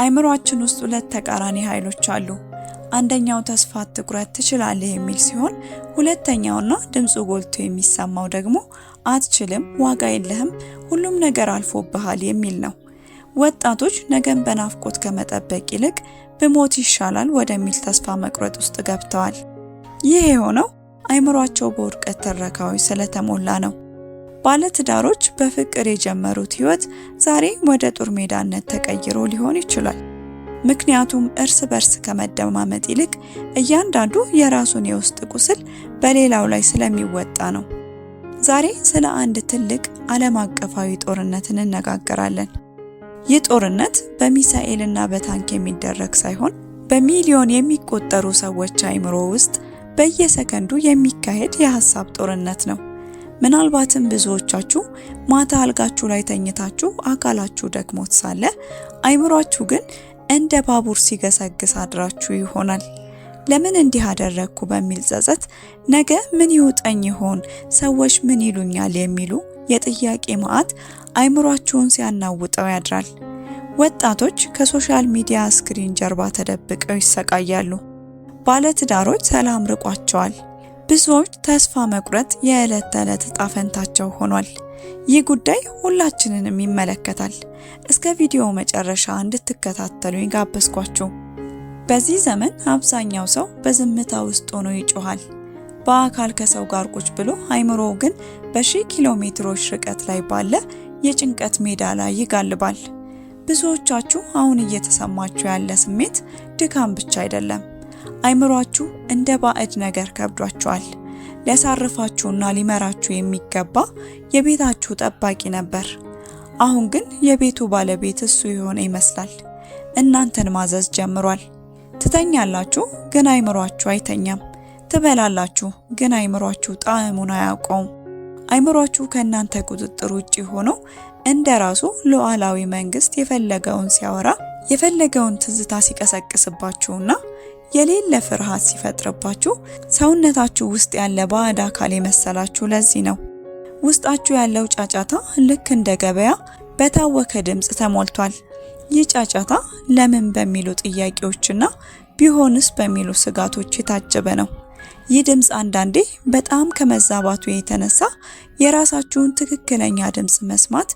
አይምሮአችን ውስጥ ሁለት ተቃራኒ ኃይሎች አሉ። አንደኛው ተስፋ አትቁረጥ ትችላለህ የሚል ሲሆን ሁለተኛውና ድምፁ ጎልቶ የሚሰማው ደግሞ አትችልም፣ ዋጋ የለህም፣ ሁሉም ነገር አልፎብሃል የሚል ነው። ወጣቶች ነገን በናፍቆት ከመጠበቅ ይልቅ ብሞት ይሻላል ወደሚል ተስፋ መቁረጥ ውስጥ ገብተዋል። ይህ የሆነው አይምሮአቸው በውድቀት ትረካዎች ስለተሞላ ነው። ባለትዳሮች በፍቅር የጀመሩት ህይወት ዛሬ ወደ ጦር ሜዳነት ተቀይሮ ሊሆን ይችላል። ምክንያቱም እርስ በርስ ከመደማመጥ ይልቅ እያንዳንዱ የራሱን የውስጥ ቁስል በሌላው ላይ ስለሚወጣ ነው። ዛሬ ስለ አንድ ትልቅ ዓለም አቀፋዊ ጦርነት እንነጋገራለን። ይህ ጦርነት በሚሳኤልና በታንክ የሚደረግ ሳይሆን በሚሊዮን የሚቆጠሩ ሰዎች አይምሮ ውስጥ በየሰከንዱ የሚካሄድ የሐሳብ ጦርነት ነው። ምናልባትም ብዙዎቻችሁ ማታ አልጋችሁ ላይ ተኝታችሁ አካላችሁ ደክሞት ሳለ አይምሮአችሁ ግን እንደ ባቡር ሲገሰግስ አድራችሁ ይሆናል። ለምን እንዲህ አደረግኩ በሚል ጸጸት ነገ ምን ይውጠኝ ይሆን፣ ሰዎች ምን ይሉኛል የሚሉ የጥያቄ መዓት አይምሮአችሁን ሲያናውጠው ያድራል። ወጣቶች ከሶሻል ሚዲያ ስክሪን ጀርባ ተደብቀው ይሰቃያሉ። ባለትዳሮች ሰላም ርቋቸዋል። ብዙዎች ተስፋ መቁረጥ የዕለት ተዕለት ዕጣ ፈንታቸው ሆኗል። ይህ ጉዳይ ሁላችንንም ይመለከታል። እስከ ቪዲዮ መጨረሻ እንድትከታተሉኝ ጋበዝኳችሁ። በዚህ ዘመን አብዛኛው ሰው በዝምታ ውስጥ ሆኖ ይጮሃል። በአካል ከሰው ጋር ቁጭ ብሎ አይምሮው ግን በሺህ ኪሎ ሜትሮች ርቀት ላይ ባለ የጭንቀት ሜዳ ላይ ይጋልባል። ብዙዎቻችሁ አሁን እየተሰማችሁ ያለ ስሜት ድካም ብቻ አይደለም። አይምሮአችሁ እንደ ባዕድ ነገር ከብዷችኋል። ሊያሳርፋችሁና ሊመራችሁ የሚገባ የቤታችሁ ጠባቂ ነበር። አሁን ግን የቤቱ ባለቤት እሱ የሆነ ይመስላል። እናንተን ማዘዝ ጀምሯል። ትተኛላችሁ፣ ግን አይምሮአችሁ አይተኛም። ትበላላችሁ፣ ግን አይምሮአችሁ ጣዕሙን አያውቀውም። አይምሮአችሁ ከእናንተ ቁጥጥር ውጪ ሆኖ እንደራሱ ሉዓላዊ መንግስት የፈለገውን ሲያወራ፣ የፈለገውን ትዝታ ሲቀሰቅስባችሁና የሌለ ፍርሃት ሲፈጥርባችሁ ሰውነታችሁ ውስጥ ያለ ባዕድ አካል የመሰላችሁ ለዚህ ነው። ውስጣችሁ ያለው ጫጫታ ልክ እንደ ገበያ በታወከ ድምጽ ተሞልቷል። ይህ ጫጫታ ለምን በሚሉ ጥያቄዎችና ቢሆንስ በሚሉ ስጋቶች የታጀበ ነው። ይህ ድምጽ አንዳንዴ በጣም ከመዛባቱ የተነሳ የራሳችሁን ትክክለኛ ድምጽ መስማት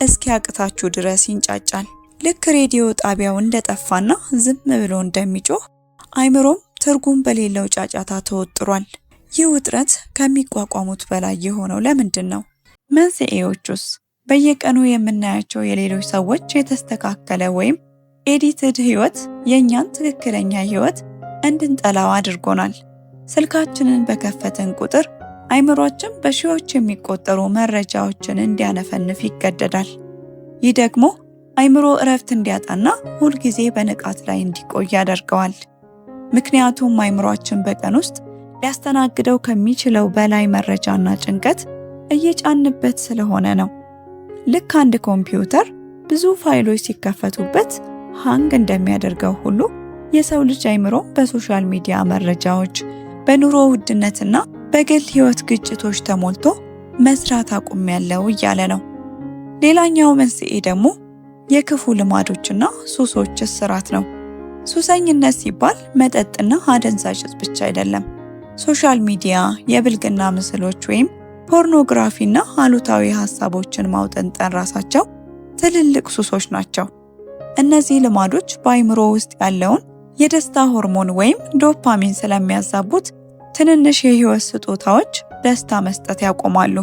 እስኪያቅታችሁ ድረስ ይንጫጫል። ልክ ሬዲዮ ጣቢያው እንደጠፋና ዝም ብሎ እንደሚጮህ አይምሮም ትርጉም በሌለው ጫጫታ ተወጥሯል። ይህ ውጥረት ከሚቋቋሙት በላይ የሆነው ለምንድን ነው? መንስኤዎቹስ? በየቀኑ የምናያቸው የሌሎች ሰዎች የተስተካከለ ወይም ኤዲትድ ህይወት የኛን ትክክለኛ ህይወት እንድንጠላው አድርጎናል። ስልካችንን በከፈትን ቁጥር አይምሮአችን በሺዎች የሚቆጠሩ መረጃዎችን እንዲያነፈንፍ ይገደዳል። ይህ ደግሞ አይምሮ እረፍት እንዲያጣና ሁልጊዜ በንቃት ላይ እንዲቆይ ያደርገዋል። ምክንያቱም አይምሮአችን በቀን ውስጥ ሊያስተናግደው ከሚችለው በላይ መረጃና ጭንቀት እየጫንበት ስለሆነ ነው። ልክ አንድ ኮምፒውተር ብዙ ፋይሎች ሲከፈቱበት ሃንግ እንደሚያደርገው ሁሉ የሰው ልጅ አይምሮ በሶሻል ሚዲያ መረጃዎች፣ በኑሮ ውድነትና በግል ህይወት ግጭቶች ተሞልቶ መስራት አቁሜያለሁ እያለ ነው። ሌላኛው መንስኤ ደግሞ የክፉ ልማዶችና ሱሶች እስራት ነው። ሱሰኝነት ሲባል መጠጥና አደንዛዥ እጽ ብቻ አይደለም። ሶሻል ሚዲያ፣ የብልግና ምስሎች ወይም ፖርኖግራፊና አሉታዊ ሐሳቦችን ማውጠንጠን ራሳቸው ትልልቅ ሱሶች ናቸው። እነዚህ ልማዶች በአይምሮ ውስጥ ያለውን የደስታ ሆርሞን ወይም ዶፓሚን ስለሚያዛቡት ትንንሽ የህይወት ስጦታዎች ደስታ መስጠት ያቆማሉ።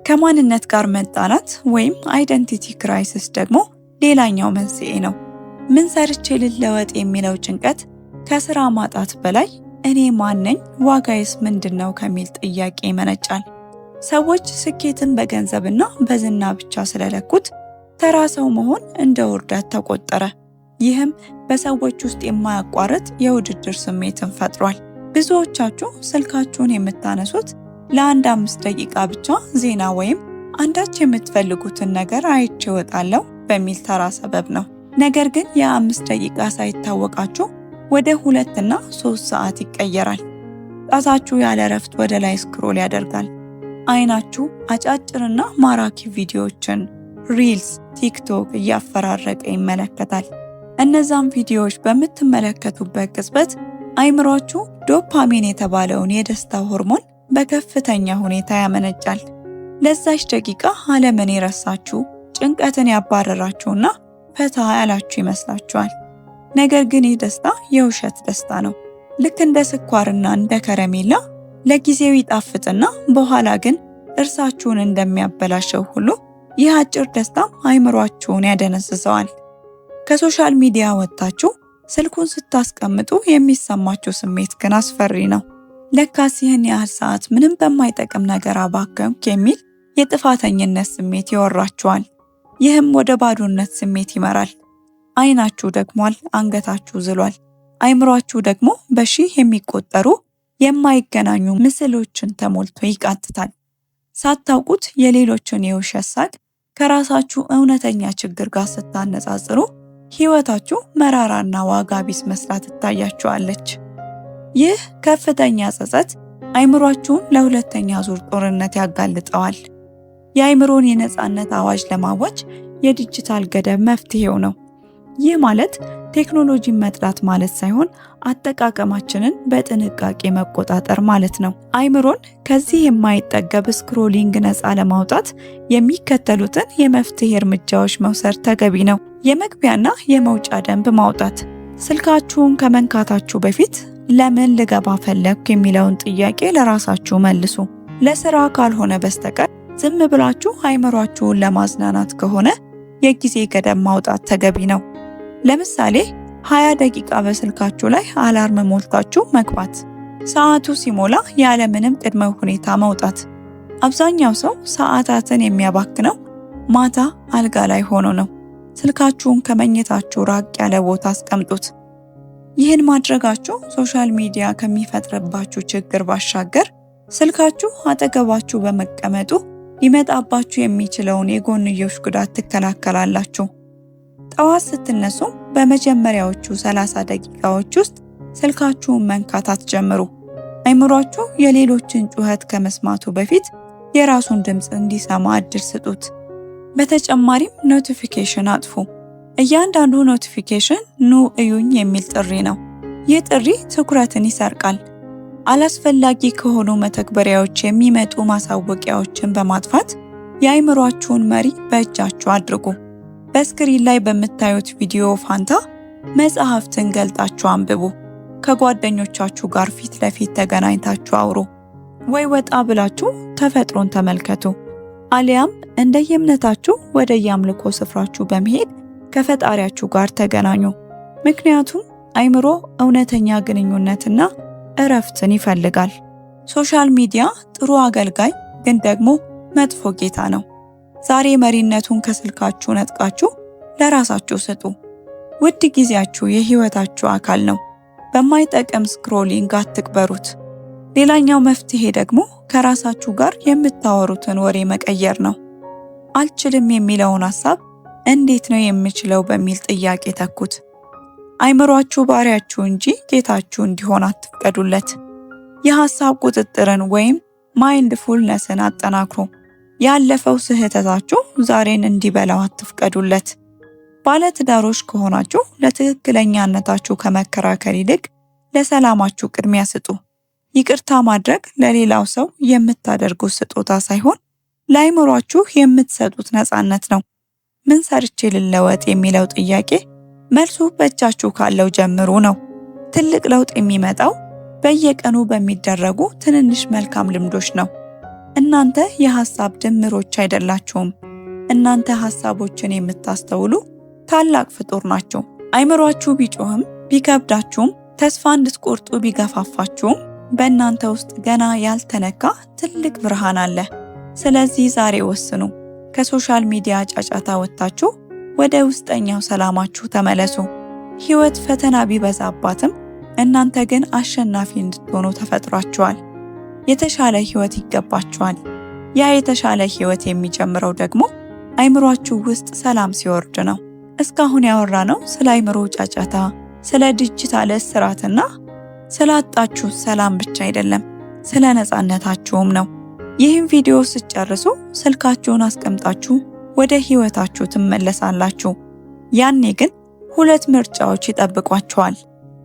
ከማንነት ጋር መጣላት ወይም አይደንቲቲ ክራይሲስ ደግሞ ሌላኛው መንስኤ ነው። ምን ሰርቼ ልለወጥ የሚለው ጭንቀት ከስራ ማጣት በላይ እኔ ማን ነኝ፣ ዋጋዬስ ምንድነው ከሚል ጥያቄ ይመነጫል። ሰዎች ስኬትን በገንዘብና በዝና ብቻ ስለለኩት ተራ ሰው መሆን እንደ ውርደት ተቆጠረ። ይህም በሰዎች ውስጥ የማያቋርጥ የውድድር ስሜትን ፈጥሯል። ብዙዎቻችሁ ስልካችሁን የምታነሱት ለአንድ 5 ደቂቃ ብቻ ዜና ወይም አንዳች የምትፈልጉትን ነገር አይቼ እወጣለሁ በሚል ተራ ሰበብ ነው። ነገር ግን የ5 ደቂቃ ሳይታወቃችሁ ወደ 2 እና 3 ሰዓት ይቀየራል። ጣታችሁ ያለ እረፍት ወደ ላይ ስክሮል ያደርጋል። አይናችሁ አጫጭርና ማራኪ ቪዲዮዎችን ሪልስ፣ ቲክቶክ እያፈራረቀ ይመለከታል። እነዛም ቪዲዮዎች በምትመለከቱበት ቅጽበት አይምሯችሁ ዶፓሚን የተባለውን የደስታ ሆርሞን በከፍተኛ ሁኔታ ያመነጫል። ለዛች ደቂቃ ዓለምን የረሳችሁ፣ ጭንቀትን ያባረራችሁና ፈታ ያላችሁ ይመስላችኋል። ነገር ግን ይህ ደስታ የውሸት ደስታ ነው። ልክ እንደ ስኳርና እንደ ከረሜላ ለጊዜው ይጣፍጥና በኋላ ግን ጥርሳችሁን እንደሚያበላሸው ሁሉ ይህ አጭር ደስታም አይምሯችሁን ያደነዝዘዋል። ከሶሻል ሚዲያ ወጥታችሁ ስልኩን ስታስቀምጡ የሚሰማችሁ ስሜት ግን አስፈሪ ነው። ለካስ ይህን ያህል ሰዓት ምንም በማይጠቅም ነገር አባከንኩ የሚል የጥፋተኝነት ስሜት ይወራችኋል። ይህም ወደ ባዶነት ስሜት ይመራል። አይናችሁ ደክሟል፣ አንገታችሁ ዝሏል። አይምሯችሁ ደግሞ በሺህ የሚቆጠሩ የማይገናኙ ምስሎችን ተሞልቶ ይቃትታል። ሳታውቁት የሌሎችን የውሸት ሳቅ ከራሳችሁ እውነተኛ ችግር ጋር ስታነጻጽሩ ሕይወታችሁ መራራና ዋጋ ቢስ መስላ ትታያችኋለች። ይህ ከፍተኛ ጸጸት አይምሯችሁን ለሁለተኛ ዙር ጦርነት ያጋልጠዋል። የአይምሮን የነፃነት አዋጅ ለማወጅ የዲጂታል ገደብ መፍትሄው ነው። ይህ ማለት ቴክኖሎጂን መጥላት ማለት ሳይሆን አጠቃቀማችንን በጥንቃቄ መቆጣጠር ማለት ነው። አይምሮን ከዚህ የማይጠገብ ስክሮሊንግ ነፃ ለማውጣት የሚከተሉትን የመፍትሄ እርምጃዎች መውሰድ ተገቢ ነው። የመግቢያና የመውጫ ደንብ ማውጣት። ስልካችሁን ከመንካታችሁ በፊት ለምን ልገባ ፈለግኩ የሚለውን ጥያቄ ለራሳችሁ መልሱ። ለስራ ካልሆነ በስተቀር ዝም ብላችሁ አይምሯችሁን ለማዝናናት ከሆነ የጊዜ ገደብ ማውጣት ተገቢ ነው። ለምሳሌ 20 ደቂቃ በስልካችሁ ላይ አላርም ሞልታችሁ መግባት። ሰዓቱ ሲሞላ ያለምንም ቅድመ ሁኔታ መውጣት። አብዛኛው ሰው ሰዓታትን የሚያባክነው ማታ አልጋ ላይ ሆኖ ነው። ስልካችሁን ከመኝታችሁ ራቅ ያለ ቦታ አስቀምጡት። ይህን ማድረጋችሁ ሶሻል ሚዲያ ከሚፈጥርባችሁ ችግር ባሻገር ስልካችሁ አጠገባችሁ በመቀመጡ ሊመጣባችሁ የሚችለውን የጎንዮሽ ጉዳት ትከላከላላችሁ። ጠዋት ስትነሱ በመጀመሪያዎቹ 30 ደቂቃዎች ውስጥ ስልካችሁን መንካት አትጀምሩ። አይምሯችሁ የሌሎችን ጩኸት ከመስማቱ በፊት የራሱን ድምፅ እንዲሰማ እድል ስጡት። በተጨማሪም ኖቲፊኬሽን አጥፉ። እያንዳንዱ ኖቲፊኬሽን ኑ እዩኝ የሚል ጥሪ ነው። ይህ ጥሪ ትኩረትን ይሰርቃል። አላስፈላጊ ከሆኑ መተግበሪያዎች የሚመጡ ማሳወቂያዎችን በማጥፋት የአይምሯችሁን መሪ በእጃችሁ አድርጉ። በስክሪን ላይ በምታዩት ቪዲዮ ፋንታ መጽሐፍትን ገልጣችሁ አንብቡ። ከጓደኞቻችሁ ጋር ፊት ለፊት ተገናኝታችሁ አውሩ፣ ወይ ወጣ ብላችሁ ተፈጥሮን ተመልከቱ። አሊያም እንደየእምነታችሁ ወደ የአምልኮ ስፍራችሁ በመሄድ ከፈጣሪያችሁ ጋር ተገናኙ። ምክንያቱም አይምሮ እውነተኛ ግንኙነትና እረፍትን ይፈልጋል። ሶሻል ሚዲያ ጥሩ አገልጋይ ግን ደግሞ መጥፎ ጌታ ነው። ዛሬ መሪነቱን ከስልካችሁ ነጥቃችሁ ለራሳችሁ ስጡ። ውድ ጊዜያችሁ የህይወታችሁ አካል ነው። በማይጠቅም ስክሮሊንግ አትቅበሩት። ሌላኛው መፍትሄ ደግሞ ከራሳችሁ ጋር የምታወሩትን ወሬ መቀየር ነው። አልችልም የሚለውን ሐሳብ እንዴት ነው የምችለው በሚል ጥያቄ ተኩት። አይምሯችሁ ባሪያችሁ እንጂ ጌታችሁ እንዲሆን አትፍቀዱለት። የሐሳብ ቁጥጥርን ወይም ማይንድፉልነስን አጠናክሩ። ያለፈው ስህተታችሁ ዛሬን እንዲበላው አትፍቀዱለት። ባለትዳሮች ከሆናችሁ ለትክክለኛነታችሁ ከመከራከር ይልቅ ለሰላማችሁ ቅድሚያ ስጡ። ይቅርታ ማድረግ ለሌላው ሰው የምታደርጉት ስጦታ ሳይሆን ለአይምሯችሁ የምትሰጡት ነፃነት ነው። ምን ሰርቼ ልለወጥ የሚለው ጥያቄ መልሱ በእጃችሁ ካለው ጀምሩ ነው። ትልቅ ለውጥ የሚመጣው በየቀኑ በሚደረጉ ትንንሽ መልካም ልምዶች ነው። እናንተ የሐሳብ ድምሮች አይደላችሁም። እናንተ ሐሳቦችን የምታስተውሉ ታላቅ ፍጡር ናቸው። አይምሯችሁ ቢጮህም ቢከብዳችሁም ተስፋ እንድትቆርጡ ቢገፋፋችሁም በእናንተ ውስጥ ገና ያልተነካ ትልቅ ብርሃን አለ። ስለዚህ ዛሬ ወስኑ። ከሶሻል ሚዲያ ጫጫታ ወጥታችሁ ወደ ውስጠኛው ሰላማችሁ ተመለሱ። ሕይወት ፈተና ቢበዛባትም እናንተ ግን አሸናፊ እንድትሆኑ ተፈጥሯችኋል። የተሻለ ሕይወት ይገባችኋል። ያ የተሻለ ሕይወት የሚጀምረው ደግሞ አይምሯችሁ ውስጥ ሰላም ሲወርድ ነው። እስካሁን ያወራነው ስለ አይምሮ ጫጫታ፣ ስለ ዲጂታል እስራትና ስላጣችሁ ሰላም ብቻ አይደለም፣ ስለ ነፃነታችሁም ነው። ይህን ቪዲዮ ስትጨርሱ ስልካችሁን አስቀምጣችሁ ወደ ሕይወታችሁ ትመለሳላችሁ። ያኔ ግን ሁለት ምርጫዎች ይጠብቋቸዋል።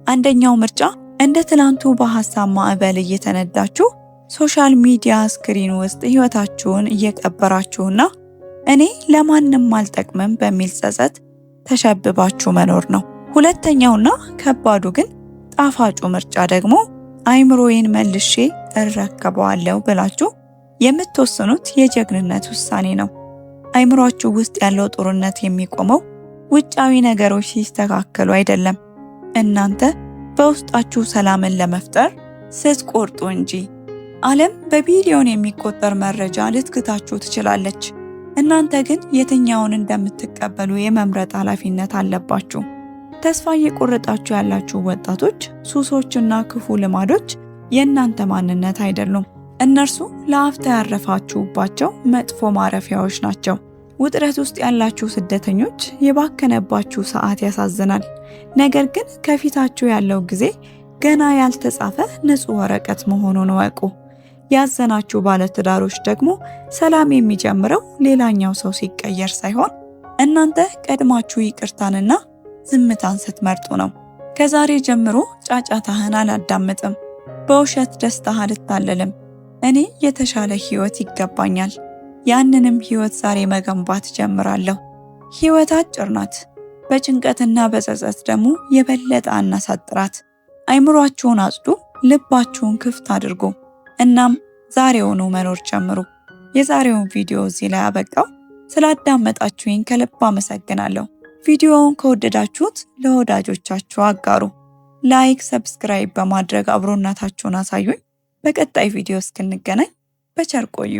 አንደኛው ምርጫ እንደ ትላንቱ በሐሳብ ማዕበል እየተነዳችሁ ሶሻል ሚዲያ ስክሪን ውስጥ ህይወታችሁን እየቀበራችሁና እኔ ለማንም አልጠቅምም በሚል ጸጸት ተሸብባችሁ መኖር ነው። ሁለተኛውና ከባዱ ግን ጣፋጩ ምርጫ ደግሞ አይምሮዬን መልሼ እረከበዋለሁ ብላችሁ የምትወስኑት የጀግንነት ውሳኔ ነው። አይምሮአችሁ ውስጥ ያለው ጦርነት የሚቆመው ውጫዊ ነገሮች ሲስተካከሉ አይደለም፣ እናንተ በውስጣችሁ ሰላምን ለመፍጠር ስትቆርጡ እንጂ። ዓለም በቢሊዮን የሚቆጠር መረጃ ልትክታችሁ ትችላለች። እናንተ ግን የትኛውን እንደምትቀበሉ የመምረጥ ኃላፊነት አለባችሁ። ተስፋ እየቆረጣችሁ ያላችሁ ወጣቶች፣ ሱሶችና ክፉ ልማዶች የእናንተ ማንነት አይደሉም። እነርሱ ለአፍታ ያረፋችሁባቸው መጥፎ ማረፊያዎች ናቸው። ውጥረት ውስጥ ያላችሁ ስደተኞች፣ የባከነባችሁ ሰዓት ያሳዝናል። ነገር ግን ከፊታችሁ ያለው ጊዜ ገና ያልተጻፈ ንጹህ ወረቀት መሆኑን እወቁ። ያዘናችሁ ባለትዳሮች ደግሞ ሰላም የሚጀምረው ሌላኛው ሰው ሲቀየር ሳይሆን እናንተ ቀድማችሁ ይቅርታንና ዝምታን ስትመርጡ ነው። ከዛሬ ጀምሮ ጫጫታህን አላዳምጥም፣ በውሸት ደስታህ አልታለልም። እኔ የተሻለ ህይወት ይገባኛል፣ ያንንም ህይወት ዛሬ መገንባት ጀምራለሁ። ህይወት አጭር ናት፣ በጭንቀትና በጸጸት ደግሞ የበለጠ አናሳጥራት። አይምሯችሁን አጽዱ፣ ልባችሁን ክፍት አድርጉ። እናም ዛሬውኑ መኖር ጀምሩ። የዛሬውን ቪዲዮ እዚህ ላይ አበቃው። ስላዳመጣችሁኝ ከልብ አመሰግናለሁ። ቪዲዮውን ከወደዳችሁት ለወዳጆቻችሁ አጋሩ። ላይክ፣ ሰብስክራይብ በማድረግ አብሮነታችሁን አሳዩኝ። በቀጣይ ቪዲዮ እስክንገናኝ በቸር ቆዩ።